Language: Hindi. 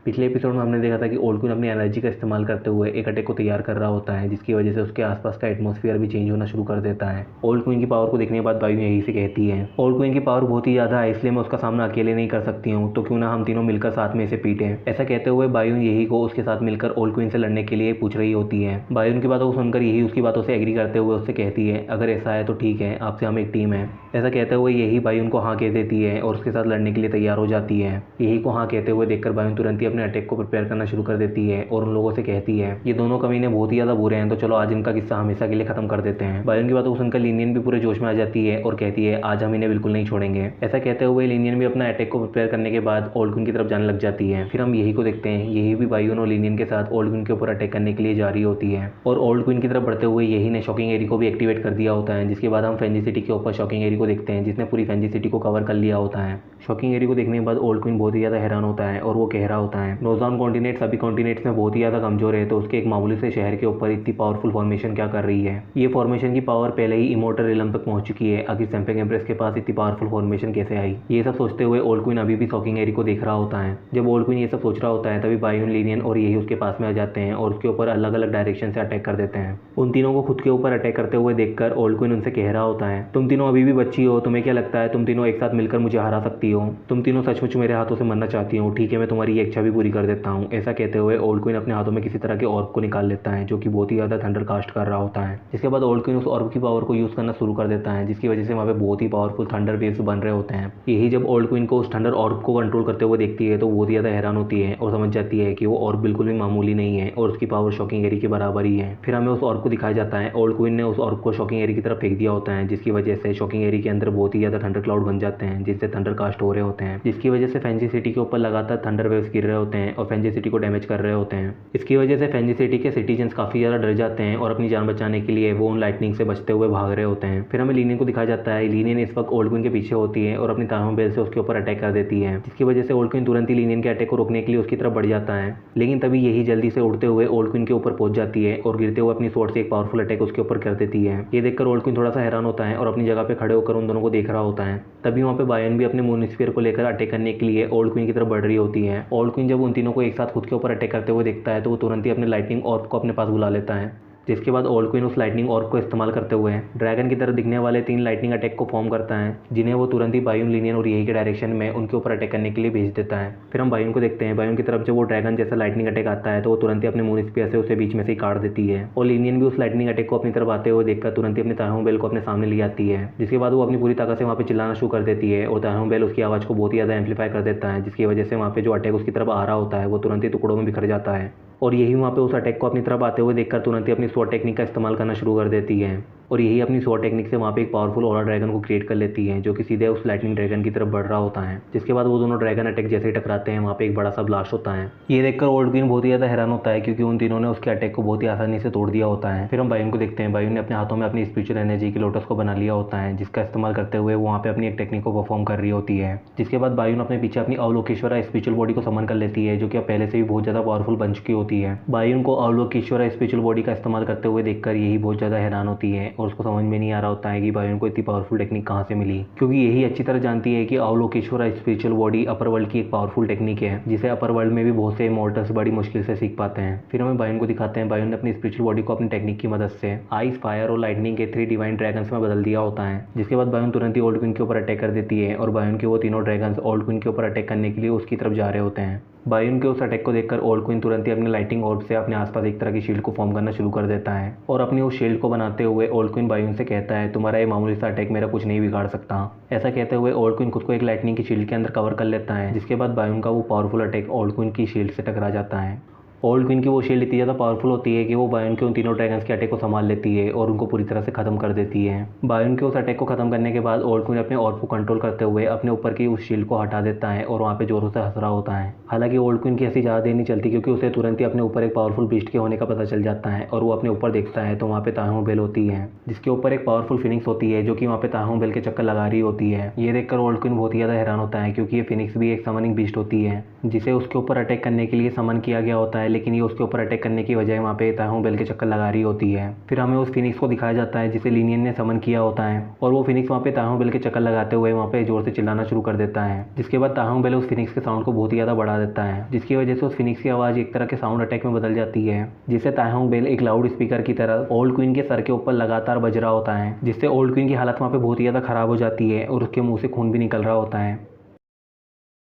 पिछले एपिसोड में हमने देखा था कि ओल्ड क्वीन अपनी एनर्जी का इस्तेमाल करते हुए एक अटैक को तैयार कर रहा होता है, जिसकी वजह से उसके आसपास का एटमॉस्फेयर भी चेंज होना शुरू कर देता है। ओल्ड क्वीन की पावर को देखने के बाद बायू यही से कहती है, ओल्ड क्वीन की पावर बहुत ही ज़्यादा है, इसलिए मैं उसका सामना अकेले नहीं कर सकती हूँ, तो क्यों ना हम तीनों मिलकर साथ में इसे पीटें। ऐसा कहते हुए बायू यही को उसके साथ मिलकर ओल्ड क्वीन से लड़ने के लिए पूछ रही होती है। बायू की बातों को सुनकर यही उसकी बातों से एग्री करते हुए उससे कहती है, अगर ऐसा है तो ठीक है, आपसे हम एक टीम है। ऐसा कहते हुए यही बायू को हाँ कह देती है और उसके साथ लड़ने के लिए तैयार हो जाती है। यही को हाँ कहते हुए देखकर बायू तुरंत ही अपने अटैक को प्रिपेयर करना शुरू कर देती है और उन लोगों से कहती है, ये दोनों कमीने बहुत ही ज़्यादा बुरे हैं, तो चलो आज इनका किस्सा हमेशा के लिए खत्म कर देते हैं। बायू की बातों को सुनकर लिनियन भी पूरे जोश में आ जाती है और कहती है, आज हम इन्हें बिल्कुल नहीं छोड़ेंगे। ऐसा कहते हुए लिनियन भी अपना अटैक को प्रिपेयर करने के बाद ओल्ड क्वीन की तरफ जाने लग जाती है। फिर हम यही को देखते हैं, यही भी बायू और लिनियन के साथ ओल्ड क्वीन के ऊपर अटैक करने के लिए जा रही होती है और ओल्ड क्वीन की तरफ बढ़ते हुए यही ने शॉकिंग एरी को भी एक्टिवेट कर दिया होता है, जिसके बाद हम फेंजी सिटी के ऊपर शॉकिंग एरी को देखते हैं, जिसने पूरी फेंजी सिटी को कवर कर लिया होता है। शॉकिंग एरी को देखने के बाद ओल्ड क्वीन बहुत ही ज़्यादा हैरान होता है और वो कह रहा होता है, नोज़ॉन कॉन्टिनेंट सभी कॉन्टिनेंट्स में बहुत ही ज़्यादा कमजोर है, तो उसके एक मामूली से शहर के ऊपर इतनी पावरफुल फॉर्मेशन क्या कर रही है। ये फॉर्मेशन की पावर पहले ही इमोर्टल रिलम तक पहुंच चुकी है, आखिर सैम्पिंग एम्प्रेस के पास इतनी पावरफुल फॉर्मेशन कैसे आई। ये सब सोचते हुए ओल्ड क्वीन अभी भी शॉकिंग एरी को देख रहा होता है। जब ओल्ड क्वीन ये सब सोच रहा होता है तभी बायू, लिनियन और यही उसके पास में आ जाते हैं और उसके ऊपर अलग अलग डायरेक्शन से अटैक कर देते हैं। उन तीनों को खुद के ऊपर अटैक करते हुए देखकर ओल्ड क्वीन उनसे कह रहा होता है, तुम तीनों अभी भी बच्ची हो, तुम्हें क्या लगता है तुम तीनों एक साथ मिलकर मुझे हरा सकती हो? तुम तीनों सचमुच मेरे हाथों से मरना चाहती हो? ठीक है, मैं तुम्हारी ये इच्छा भी पूरी कर देता हूँ। ऐसा कहते हुए ओल्ड क्वीन अपने हाथों में किसी तरह के ऑर्ब को निकाल लेता है, जो कि बहुत ही ज़्यादा थंडर कास्ट कर रहा होता है। जिसके बाद ओल्ड क्वीन उस ऑर्ब की पावर को यूज़ करना शुरू कर देता है, जिसकी वजह से वहाँ पे बहुत ही पावरफुल थंडर वेव्स बन रहे होते हैं। यही जब ओल्ड क्वीन को उस थंडर ऑर्ब को कंट्रोल करते हुए देखती है तो बहुत ही ज़्यादा हैरान होती है और समझ जाती है कि वो ऑर्ब बिल्कुल भी मामूली नहीं है और उसकी पावर शॉकिंग एरी के बराबर ही है। फिर हमें उस ऑर्ब को दिखाया जाता है, ओल्ड क्वीन ने उस ऑर्ब को शॉकिंग एरी की तरफ फेंक दिया होता है, जिसकी वजह से शॉकिंग एरी के अंदर बहुत ही ज़्यादा थंडर क्लाउड बन जाते हैं, जिससे थंडर कास्ट हो रहे होते हैं, जिसकी वजह से फेंजी सिटी के ऊपर लगातार थंडर वेव्स गिर रहे होते हैं और फेंजी सिटी को डैमेज कर रहे होते हैं। इसकी वजह से फेंजी सिटी के सिटीजन्स काफ़ी ज़्यादा डर जाते हैं और अपनी जान बचाने के लिए वो उन लाइटनिंग से बचते हुए भाग रहे होते हैं। फिर हमें लिनियन को दिखाया जाता है, लिनियन इस वक्त ओल्ड क्वीन के पीछे होती है और अपनी तारों बेल से उसके ऊपर अटैक कर देती है, जिसकी वजह से ओल्ड क्वीन तुरंत ही लिनियन के अटैक को रोकने के लिए उसकी तरफ बढ़ जाता है। लेकिन तभी यही जल्दी से उड़ते हुए ओल्ड क्वीन के ऊपर पहुंच जाती है और गिरते हुए अपनी स्वॉर्ड से एक पावरफुल अटैक उसके ऊपर कर देती है। ये देखकर ओल्ड क्वीन थोड़ा सा हैरान होता है और अपनी जगह पे खड़े होकर उन दोनों को देख रहा होता है। तभी वहाँ पे बायन भी अपने मूनस्फीयर को लेकर अटैक करने के लिए ओल्ड क्वीन की तरफ बढ़ रही होती है। ओल्ड क्वीन जब उन तीनों को एक साथ खुद के ऊपर अटैक करते हुए देखता है तो वो तुरंत ही अपने लाइटनिंग ऑर्ब को अपने पास बुला लेता है, जिसके बाद ओल्ड क्वीन उस लाइटनिंग ऑर्ब को इस्तेमाल करते हुए ड्रैगन की तरह दिखने वाले 3 लाइटनिंग अटैक को फॉर्म करता है, जिन्हें वो तुरंत ही बायून, लिनियन और यही के डायरेक्शन में उनके ऊपर अटैक करने के लिए भेज देता है। फिर हम बायून को देखते हैं, बायून की तरफ जब वो ड्रैगन जैसा लाइटनिंग अटैक आता है तो वो तुरंत ही अपने मून स्पीयर से उसे बीच में से ही काट देती है और लिनियन भी उस लाइटनिंग अटैक को अपनी तरफ आते हुए देखकर तुरंत ही अपने तारों बेल को अपने सामने ले आती है, जिसके बाद वो अपनी पूरी ताकत से वहाँ पे चिल्लाना शुरू कर देती है और तारों बेल उसकी आवाज़ को बहुत ही ज़्यादा एम्पलीफाई कर देता है, जिसकी वजह से वहाँ पे जो अटैक उसकी तरफ आ रहा होता है वो तुरंत ही टुकड़ों में बिखर जाता है और यही वहाँ पे उस अटैक को अपनी तरफ आते हुए देखकर तुरंत ही अपनी स्वॉर्ड टेक्निक का इस्तेमाल करना शुरू कर देती है और यही अपनी स्वॉर्ड टेक्निक से वहाँ पे एक पावरफुल ऑरा ड्रैगन को क्रिएट कर लेती है, जो कि सीधे उस लाइटनिंग ड्रैगन की तरफ बढ़ रहा होता है। जिसके बाद वो दोनों ड्रैगन अटैक जैसे ही टकराते हैं वहाँ पे एक बड़ा सा ब्लास्ट होता है। ये देखकर ओल्ड क्वीन बहुत ही ज़्यादा हैरान होता है, क्योंकि उन तीनों ने उसके अटैक को बहुत ही आसानी से तोड़ दिया होता है। फिर हम बायून को देखते हैं, बायून ने अपने हाथों में अपनी स्पिरिचुअल एनर्जी की लोटस को बना लिया होता है, जिसका इस्तेमाल करते हुए वो वहाँ पे अपनी एक टेक्निक को परफॉर्म कर रही होती है। जिसके बाद बायून अपने पीछे अपनी अवलोकेश्वरा स्पिरिचुअल बॉडी को समन कर लेती है, जो कि अब पहले से भी बहुत ज़्यादा पावरफुल बन चुकी होती है। बायून को अवलोकेश्वरा स्पिरिचुअल बॉडी का इस्तेमाल करते हुए देखकर यही बहुत ज़्यादा हैरान होती है और उसको समझ में नहीं आ रहा होता है कि बायून को इतनी पावरफुल टेक्निक कहाँ से मिली, क्योंकि यही अच्छी तरह जानती है कि अवलोकेश्वरा स्पिरिचुअल बॉडी अपर वर्ल्ड की एक पावरफुल टेक्निक है, जिसे अपर वर्ल्ड में भी बहुत से इमॉर्टल्स बड़ी मुश्किल से सीख पाते हैं। फिर हमें बायून को दिखाते हैं, बायून ने अपनी स्पिरिचुअल बॉडी को अपनी टेक्निक की मदद से आइस, फायर और लाइटनिंग के 3 डिवाइन ड्रैगन्स में बदल दिया होता है। जिसके बाद बायून तुरंत ही ओल्ड क्वीन के ऊपर अटैक कर देती है और बायून के वो तीनों ड्रैगन्स ओल्ड क्वीन के ऊपर अटैक करने के लिए उसकी तरफ जा रहे होते हैं। बायून के उस अटैक को देखकर ओल्ड क्वीन तुरंत ही अपने लाइटिंग ऑर्ब से अपने आसपास एक तरह की शील्ड को फॉर्म करना शुरू कर देता है और अपनी उस शील्ड को बनाते हुए ओल्ड क्वीन बायून से कहता है, तुम्हारा ये मामूली सा अटैक मेरा कुछ नहीं बिगाड़ सकता। ऐसा कहते हुए ओल्ड क्वीन खुद को एक लाइटनिंग की शील्ड के अंदर कवर कर लेता है, जिसके बाद बायून का वो पावरफुल अटैक ओल्ड क्वीन की शील्ड से टकरा जाता है। ओल्ड क्वीन की वो शील्ड इतनी ज़्यादा पावरफुल होती है कि वो बायून के उन तीनों ड्रैगन्स के अटैक को संभाल लेती है और उनको पूरी तरह से खत्म कर देती है। बायून के उस अटैक को खत्म करने के बाद ओल्ड क्वीन अपने ऑर्ब को कंट्रोल करते हुए अपने ऊपर की उस शील्ड को हटा देता है और वहाँ पे जोरों से हंस रहा होता है। हालांकि ओल्ड क्वीन की हंसी ज़्यादा देर नहीं चलती, क्योंकि उसे तुरंत ही अपने ऊपर एक पावरफुल बीस्ट के होने का पता चल जाता है और वो अपने ऊपर देखता है तो वहाँ पे ताहूं बेल होती है, जिसके ऊपर एक पावरफुल फिनिक्स होती है, जो कि वहाँ पे ताहूं बेल के चक्कर लगा रही होती है। ये देखकर ओल्ड क्वीन बहुत ही ज़्यादा हैरान होता है, क्योंकि ये फिनिक्स भी एक समनिंग बीस्ट होती है, जिसे उसके ऊपर अटैक करने के लिए समन किया गया होता है, लेकिन ये उसके ऊपर अटैक करने की बजाय वहाँ पे ताहोंग बेल के चक्कर लगा रही होती है। फिर हमें उस फिनिक्स को दिखाया जाता है जिसे लिनियन ने समन किया होता है और वो फिनिक्स वहाँ पे ताहोंग बेल के चक्कर लगाते हुए वहाँ पे जोर से चिल्लाना शुरू कर देता है, जिसके बाद ताहोंग बेल उस फिनिक्स के साउंड को बहुत ही ज़्यादा बढ़ा देता है, जिसकी वजह से उस फिनिक्स की आवाज़ एक तरह के साउंड अटैक में बदल जाती है, जिससे ताहोंग बेल एक लाउड स्पीकर की तरह ओल्ड क्वीन के सर के ऊपर लगातार बज रहा होता है, जिससे ओल्ड क्वीन की हालत वहाँ पे बहुत ही ज़्यादा खराब हो जाती है और उसके मुंह से खून भी निकल रहा होता है।